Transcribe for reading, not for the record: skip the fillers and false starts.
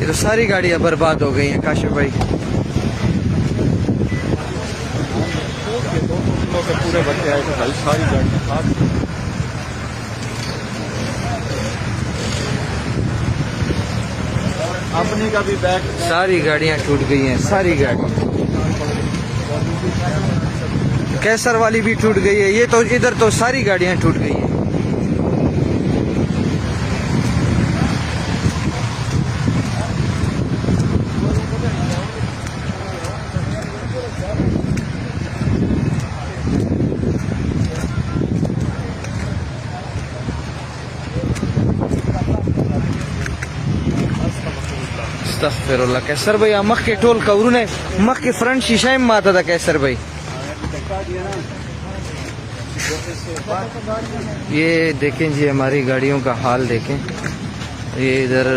तो सारी गाड़ियां बर्बाद हो गई हैं काशिफ भाई। पूरे बच्चे आए थे भाई, सारी गाड़ियां अपनी का भी बैग, सारी गाड़ियां टूट गई हैं, सारी गाड़ी। कैसर वाली भी टूट गई है। ये तो इधर तो सारी गाड़ियां टूट गई हैं। अस्तगफिरुल्लाह। कैसर भाई मख के टोल कवरू ने मख के फ्रंट शीशा में माता था कैसर भाई। ये देखें जी हमारी गाड़ियों का हाल देखें। ये इधर